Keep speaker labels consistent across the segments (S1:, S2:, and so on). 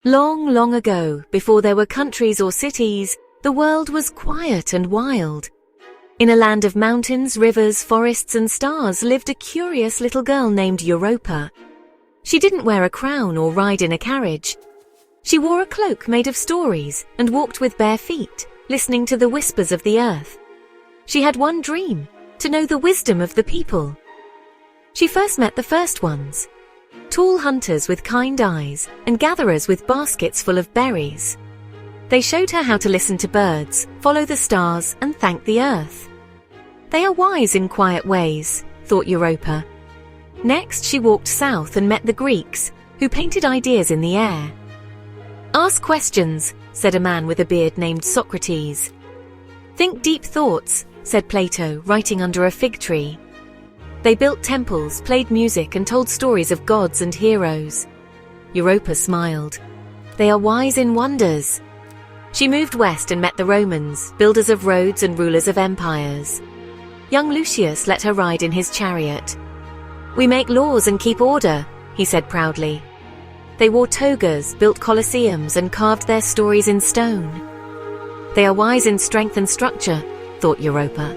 S1: Long, long ago, before there were countries or cities, the world was quiet and wild. In a land of mountains, rivers, forests and stars lived a curious little girl named Europa. She didn't wear a crown or ride in a carriage. She wore a cloak made of stories and walked with bare feet, listening to the whispers of the earth. She had one dream, to know the wisdom of the people. She first met the first ones, tall hunters with kind eyes and gatherers with baskets full of berries. They showed her how to listen to birds, follow the stars, and thank the earth. They are wise in quiet ways, thought Europa. Next, she walked south and met the Greeks, who painted ideas in the air. Ask questions, said a man with a beard named Socrates. Think deep thoughts, said Plato, writing under a fig tree. They built temples, played music, and told stories of gods and heroes. Europa smiled. They are wise in wonders. She moved west and met the Romans, builders of roads and rulers of empires. Young Lucius let her ride in his chariot. We make laws and keep order, he said proudly. They wore togas, built colosseums, and carved their stories in stone. They are wise in strength and structure, thought Europa.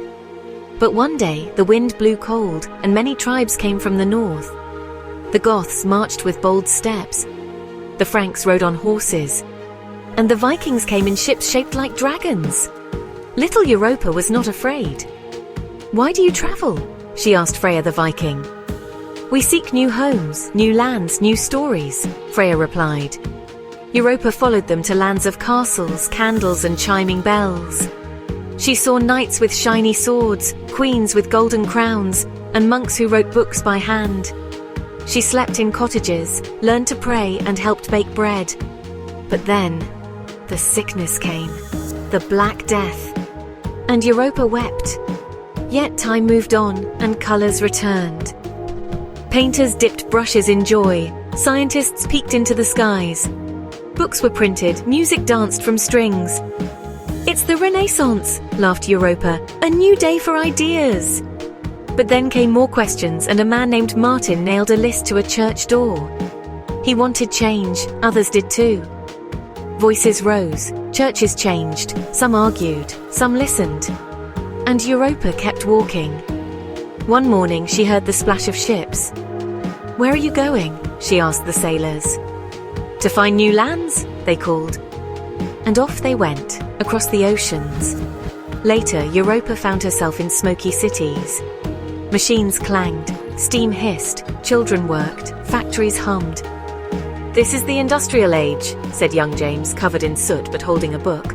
S1: But one day the wind blew cold, and many tribes came from the north. The Goths marched with bold steps. The Franks rode on horses. And the Vikings came in ships shaped like dragons. Little Europa was not afraid. Why do you travel? She asked Freya the Viking. We seek new homes, new lands, new stories, Freya replied. Europa followed them to lands of castles, candles, and chiming bells. She saw knights with shiny swords, queens with golden crowns, and monks who wrote books by hand. She slept in cottages, learned to pray, and helped bake bread. But then, the sickness came, the Black Death. And Europa wept. Yet time moved on, and colors returned. Painters dipped brushes in joy, scientists peeked into the skies. Books were printed, music danced from strings. It's the Renaissance, laughed Europa, a new day for ideas. But then came more questions, and a man named Martin nailed a list to a church door. He wanted change, others did too. Voices rose, churches changed, some argued, some listened. And Europa kept walking. One morning she heard the splash of ships. Where are you going? She asked the sailors. To find new lands, they called. And off they went, across the oceans. Later, Europa found herself in smoky cities. Machines clanged, steam hissed, children worked, factories hummed. This is the industrial age, said young James, covered in soot but holding a book.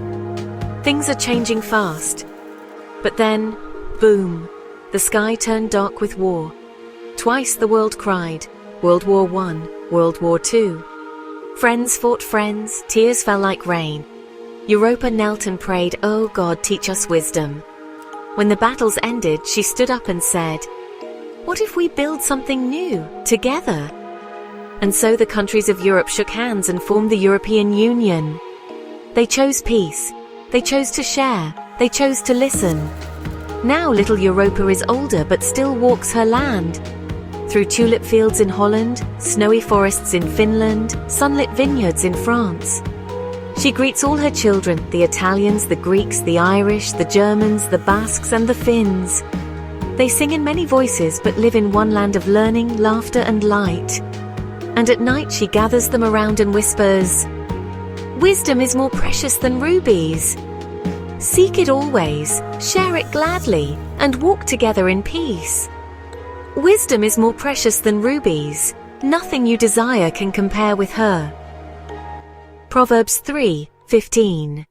S1: Things are changing fast. But then, boom, the sky turned dark with war. Twice the world cried, World War I, World War II. Friends fought friends, tears fell like rain. Europa knelt and prayed, Oh God, teach us wisdom. When the battles ended, she stood up and said, What if we build something new, together? And so the countries of Europe shook hands and formed the European Union. They chose peace. They chose to share. They chose to listen. Now little Europa is older but still walks her land. Through tulip fields in Holland, snowy forests in Finland, sunlit vineyards in France. She greets all her children, the Italians, the Greeks, the Irish, the Germans, the Basques, and the Finns. They sing in many voices but live in one land of learning, laughter, and light. And at night she gathers them around and whispers, Wisdom is more precious than rubies. Seek it always, share it gladly, and walk together in peace. Wisdom is more precious than rubies. Nothing you desire can compare with her. Proverbs 3:15